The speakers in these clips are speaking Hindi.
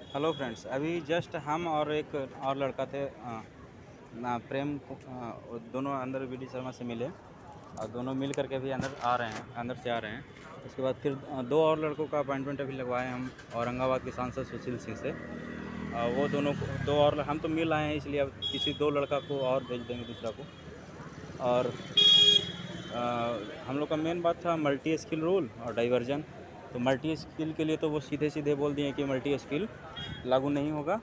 हेलो फ्रेंड्स, अभी जस्ट हम और एक और लड़का थे प्रेम दोनों अंदर वीडी शर्मा से मिले और दोनों मिल करके अभी अंदर से आ रहे हैं। उसके बाद फिर दो और लड़कों का अपॉइंटमेंट अभी लगवाए हम औरंगाबाद के सांसद सुशील सिंह से। वो दोनों दो और हम तो मिल आए हैं, इसलिए अब किसी दो लड़का को और भेज देंगे दूसरा को। और हम लोग का मेन बात था मल्टी स्किल रूल और डाइवर्जन। तो मल्टी स्किल के लिए तो वो सीधे सीधे बोल दिए कि मल्टी स्किल लागू नहीं होगा,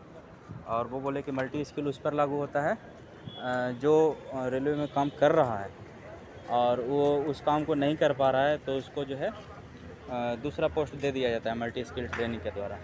और वो बोले कि मल्टी स्किल उस पर लागू होता है जो रेलवे में काम कर रहा है और वो उस काम को नहीं कर पा रहा है, तो उसको जो है दूसरा पोस्ट दे दिया जाता है मल्टी स्किल ट्रेनिंग के द्वारा।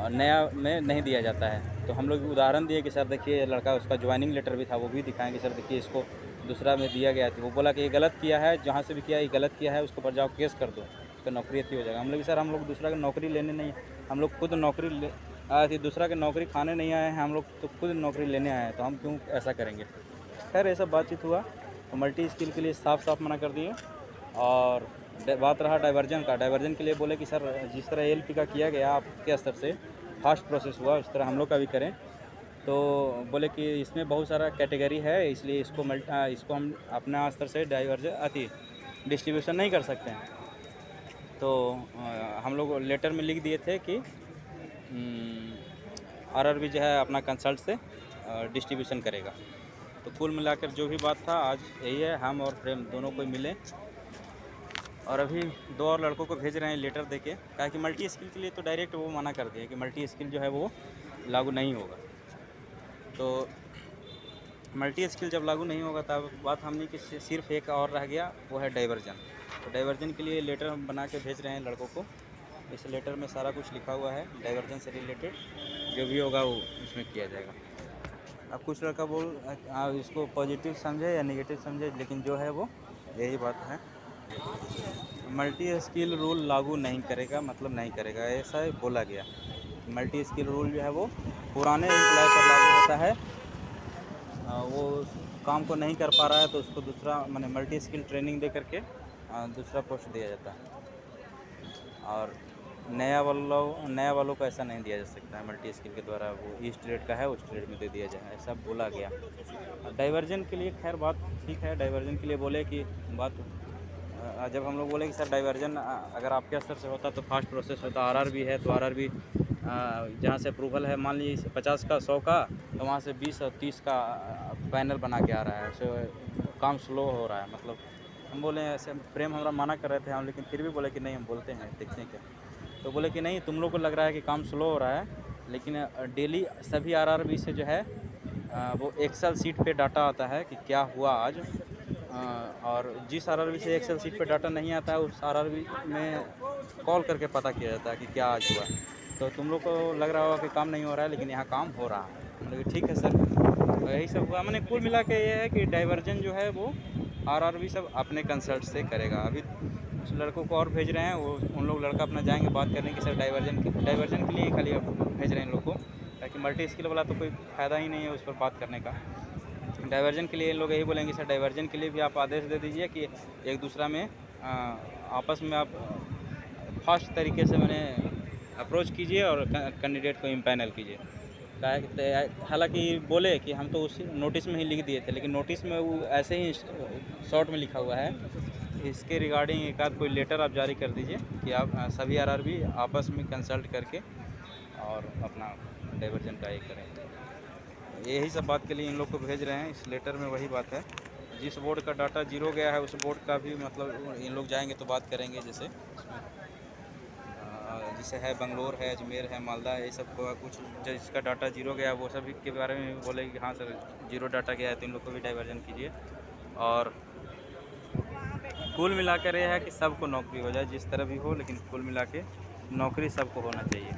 नया में नहीं दिया जाता है। तो हम लोग उदाहरण दिए कि सर देखिए, लड़का उसका ज्वाइनिंग लेटर भी था, वो भी दिखाएंगे सर देखिए इसको दूसरा में दिया गया था। वो बोला कि ये गलत किया है, जहाँ से भी किया ये गलत किया है, उसको पर जाओ केस कर दो, उसका नौकरी अच्छी हो जाएगा। हम लोग सर हम लोग दूसरा का नौकरी लेने नहीं, हम लोग खुद नौकरी ले आए थे, दूसरा की नौकरी खाने नहीं आए हैं, हम लोग तो खुद नौकरी लेने आए हैं, तो हम क्यों ऐसा करेंगे। खैर ऐसा बातचीत हुआ तो मल्टी स्किल के लिए साफ साफ मना कर दिए। और बात रहा डाइवर्जन का, डाइवर्जन के लिए बोले कि सर जिस तरह एलपी का किया गया आपके स्तर से फास्ट प्रोसेस हुआ, उस तरह हम लोग का भी करें। तो बोले कि इसमें बहुत सारा कैटेगरी है, इसलिए इसको हम अपना स्तर से डिस्ट्रीब्यूशन नहीं कर सकते हैं। तो हम लोग लेटर में लिख दिए थे कि आरआरबी जो है अपना कंसल्ट से डिस्ट्रीब्यूशन करेगा। तो कुल मिलाकर जो भी बात था आज यही है, हम और प्रेम दोनों को मिले और अभी दो और लड़कों को भेज रहे हैं लेटर देके, कहा कि मल्टी स्किल के लिए तो डायरेक्ट वो मना कर दिया कि मल्टी स्किल जो है वो लागू नहीं होगा। तो मल्टी स्किल जब लागू नहीं होगा तब बात हमने कि सिर्फ एक और रह गया, वो है डाइवर्जन। तो डाइवर्जन के लिए लेटर हम बना के भेज रहे हैं लड़कों को। इस लेटर में सारा कुछ लिखा हुआ है, डाइवर्जन से रिलेटेड जो भी होगा वो उसमें किया जाएगा। अब कुछ लड़का आप इसको पॉजिटिव समझे या नेगेटिव समझे, लेकिन जो है वो यही बात है। मल्टी स्किल रूल लागू नहीं करेगा, मतलब नहीं करेगा, ऐसा बोला गया। मल्टी स्किल रूल जो है वो पुराने एम्प्लॉय पर लागू होता है। वो काम को नहीं कर पा रहा है तो उसको दूसरा माने मल्टी स्किल ट्रेनिंग दे करके दूसरा पोस्ट दिया जाता है। और नया वालों को ऐसा नहीं दिया जा सकता है मल्टी स्किल के द्वारा, वो इस ट्रेड का है उस ट्रेड में दे दिया जाए, ऐसा बोला गया। डाइवर्जन के लिए खैर बात ठीक है, डाइवर्जन के लिए बोले कि बात जब हम लोग बोले कि सर डाइवर्जन अगर आपके स्तर से होता तो फास्ट प्रोसेस होता, आरआरबी है तो आरआरबी जहाँ से अप्रूवल है मान लीजिए 50 का 100 का, तो वहाँ से 20 और 30 का पैनल बना के आ रहा है, उससे काम स्लो हो रहा है। मतलब हम बोले ऐसे, प्रेम हमारा मना कर रहे थे हम, लेकिन फिर भी बोले कि नहीं हम बोलते हैं देखते हैं क्या। तो बोले कि नहीं तुम लोग को लग रहा है कि काम स्लो हो रहा है, लेकिन डेली सभी आरआरबी से जो है वो एक्सेल सीट पे डाटा आता है कि क्या हुआ आज। और जिस आरआरबी से एक्सेल सीट पे डाटा नहीं आता है उस आरआरबी में कॉल करके पता किया जाता है कि क्या आज हुआ। तो तुम लोग को लग रहा होगा कि काम नहीं हो रहा है, लेकिन यहाँ काम हो रहा है। मतलब ठीक है सर, तो यही सब हुआ। मैंने कुल मिला के ये है कि डाइवर्जन जो है वो आरआरबी सब अपने कंसल्ट से करेगा। अभी उस लड़कों को और भेज रहे हैं, वो उन लोग लड़का अपना जाएंगे बात करने की सर डाइवर्जन के लिए ही खाली भेज रहे हैं इन लोग को, ताकि मल्टी स्किल वाला तो कोई फ़ायदा ही नहीं है उस पर बात करने का। डाइवर्जन के लिए लोग यही बोलेंगे सर डाइवर्जन के लिए भी आप आदेश दे दीजिए कि एक दूसरा में आपस में आप फास्ट तरीके से मैंने अप्रोच कीजिए और कैंडिडेट को इम्पैनल कीजिए। हालांकि बोले कि हम तो उस नोटिस में ही लिख दिए थे, लेकिन नोटिस में वो ऐसे ही शॉर्ट में लिखा हुआ है। इसके रिगार्डिंग एक आध कोई लेटर आप जारी कर दीजिए कि आप सभी आरआरबी आपस में कंसल्ट करके और अपना डाइवर्जन का ये करें। यही सब बात के लिए इन लोग को भेज रहे हैं। इस लेटर में वही बात है, जिस बोर्ड का डाटा जीरो गया है उस बोर्ड का भी मतलब इन लोग जाएंगे तो बात करेंगे। जैसे है बंगलोर है, अजमेर है, मालदा है, ये सब कुछ जिसका डाटा जीरो गया वो सभी के बारे में बोले कि हाँ सर जीरो डाटा गया है तो इन लोग को भी डाइवर्जन कीजिए। और कुल मिलाकर ये है कि सबको नौकरी हो जाए, जिस तरह भी हो, लेकिन कुल मिला के नौकरी सबको होना चाहिए।